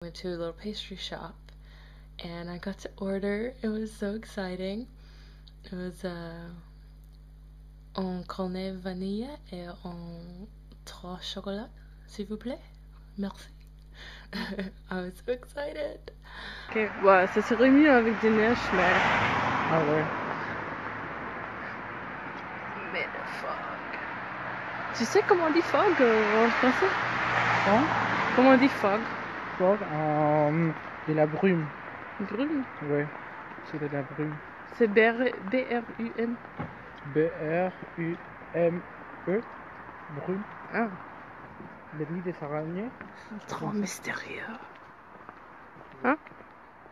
Went to a little pastry shop and I got to order. It was so exciting. It was en cornet vanille et en 3 chocolat, s'il vous plaît. Merci. I was so excited. Ok, ouais, ça serait mieux avec des neiges, mais... Ah ouais. Mais le fog... Tu sais comment on dit fog en français? Hein? Comment on dit fog? Fog, de la brume. Brume? Ouais, c'est de la brume. C'est B-R-U-M. B-R-U-M-E. Brume. Ah, Le nid des araignées. trop mystérieux. Hein?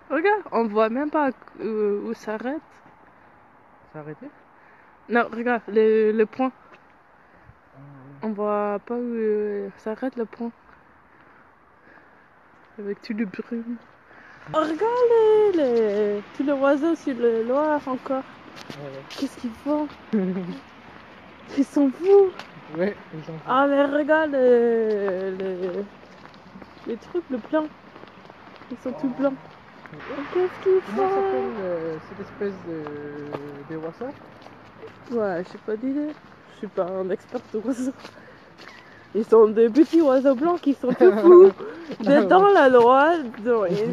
Regarde, on voit même pas où ça arrête. C'est arrêté? Non, regarde, le point. On voit pas où s'arrête le pont. Avec tout le brume. Oh, regarde tous les oiseaux sur le Loire encore. Ouais. Qu'est-ce qu'ils font? Ils sont fous. Ouais, ils sont. Ah, mais regarde les trucs, le blanc. Ils sont tout blancs. Qu'est-ce qu'ils Comment font? s'appelle cette espèce de oiseau? Ouais, j'ai pas d'idée. Je suis pas un expert d'oiseaux. Ils sont des petits oiseaux blancs qui sont tout fous. Dans la Loire,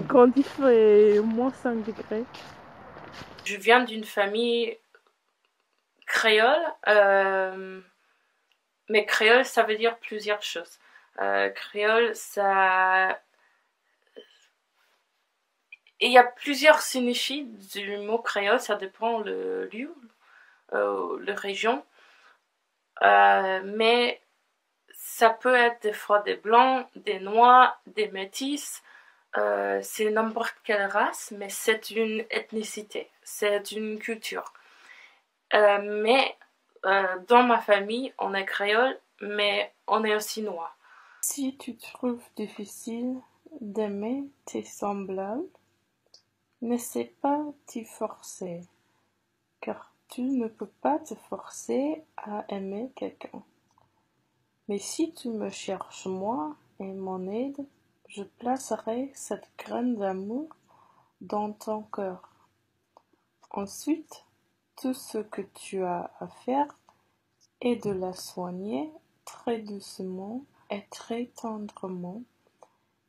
quand il fait moins 5 degrés. Je viens d'une famille créole, mais créole ça veut dire plusieurs choses. Créole ça... Il y a plusieurs signifiés du mot créole, ça dépend le lieu, la région. Mais ça peut être des fois des blancs, des noirs, des métis. C'est n'importe quelle race, mais c'est une ethnicité, c'est une culture. Mais dans ma famille, on est créole, mais on est aussi noir. Si tu trouves difficile d'aimer tes semblables, n'essaie pas d'y forcer, car tu ne peux pas te forcer à aimer quelqu'un. Mais si tu me cherches moi et mon aide, je placerai cette graine d'amour dans ton cœur. Ensuite, tout ce que tu as à faire est de la soigner très doucement et très tendrement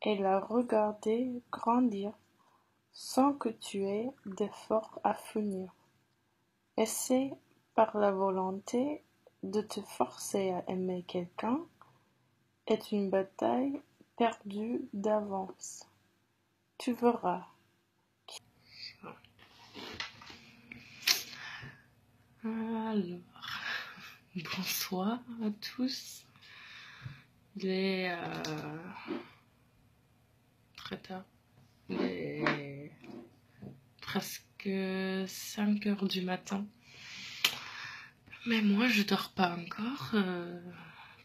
et la regarder grandir sans que tu aies d'effort à fournir. Essaie par la volonté de te forcer à aimer quelqu'un est une bataille perdue d'avance. Tu verras. Alors, bonsoir à tous. Il est très tard. Il est presque 5 heures du matin. Mais moi, je dors pas encore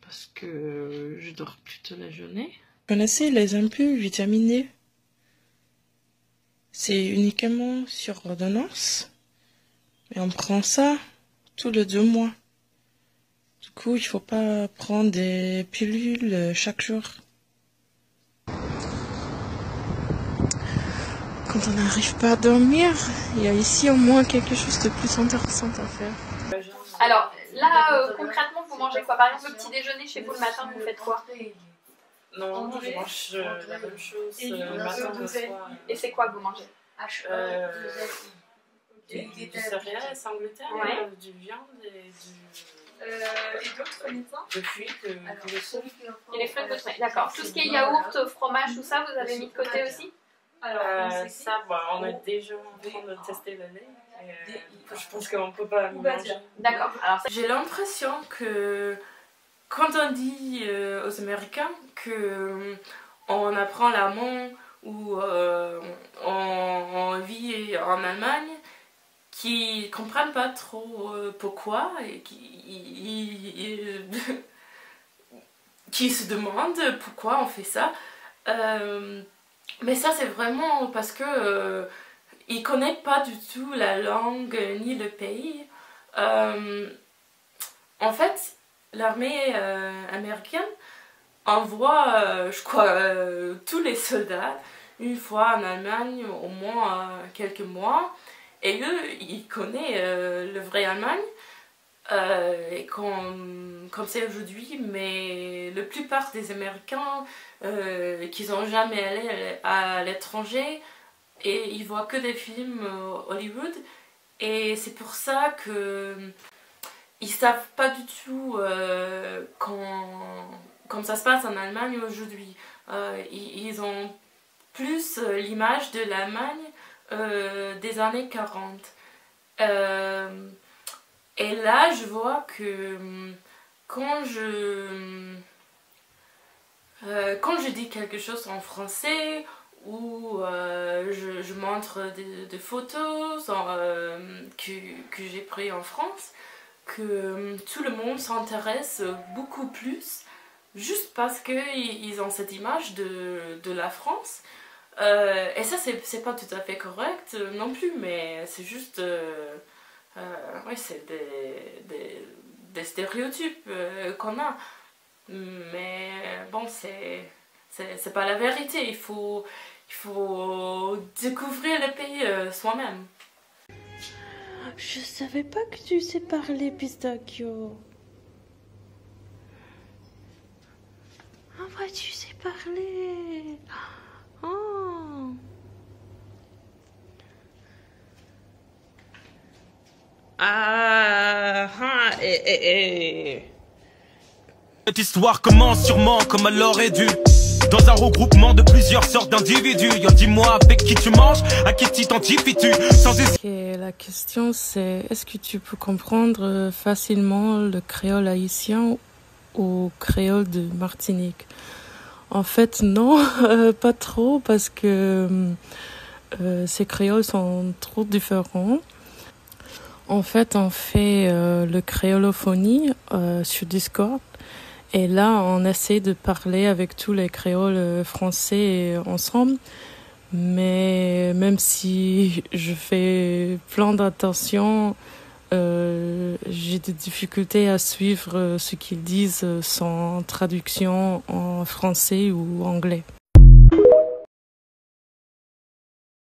parce que je dors plutôt la journée. Vous connaissez les ampoules vitaminées? C'est uniquement sur ordonnance. Et on prend ça tous les 2 mois. Du coup, il faut pas prendre des pilules chaque jour. Quand on n'arrive pas à dormir, il y a ici au moins quelque chose de plus intéressant à faire. Alors là, concrètement, vous mangez quoi? Par exemple, le petit déjeuner chez vous le matin, vous faites quoi? Non, je mange la même chose le matin et le soir. Et c'est quoi que vous mangez? Du céréales sans gluten, Ouais. du viande et Et d'autres de fruits que le sauf. Et les fruits de votre d'accord. Tout ce qui est yaourt, fromage, tout ça, vous avez mis de côté aussi? Ça, on est déjà en train de tester le lait. Je pense qu'on peut pas le manger. D'accord. Alors, J'ai l'impression que quand on dit aux Américains que on apprend l'allemand ou on vit en Allemagne, qui comprennent pas trop pourquoi et qui se demandent pourquoi on fait ça. Mais ça, c'est vraiment parce que ils connaissent pas du tout la langue ni le pays. En fait, l'armée américaine on voit, je crois, tous les soldats une fois en Allemagne, au moins quelques mois. Et eux, ils connaissent le vrai Allemagne. Et comme c'est aujourd'hui, mais la plupart des Américains qui sont jamais allés à l'étranger, et ils voient que des films Hollywood. Et c'est pour ça que ils savent pas du tout comme ça se passe en Allemagne aujourd'hui. Ils ont plus l'image de l'Allemagne des années 40. Et là, je vois que quand je dis quelque chose en français ou je montre des photos que j'ai prises en France, que tout le monde s'intéresse beaucoup plus juste parce qu'ils ont cette image de la France. Et ça, c'est pas tout à fait correct non plus, mais c'est juste... oui, c'est des stéréotypes qu'on a. Mais bon, c'est pas la vérité. Il faut découvrir le pays soi-même. Je savais pas que tu sais parler, Pistachio. Ah ouais, tu sais parler. Oh. Cette histoire commence sûrement comme elle aurait dû. Dans un regroupement de plusieurs sortes d'individus. Yo, dis-moi avec qui tu manges, à qui t'identifies-tu sans Okay, la question c'est, est-ce que tu peux comprendre facilement le créole haïtien ou créole de Martinique? En fait, non, pas trop, parce que ces créoles sont trop différents. En fait, on fait le créolophonie sur Discord. Et là, on essaie de parler avec tous les créoles français ensemble. Mais même si je fais plein d'attention, j'ai des difficultés à suivre ce qu'ils disent sans traduction en français ou anglais.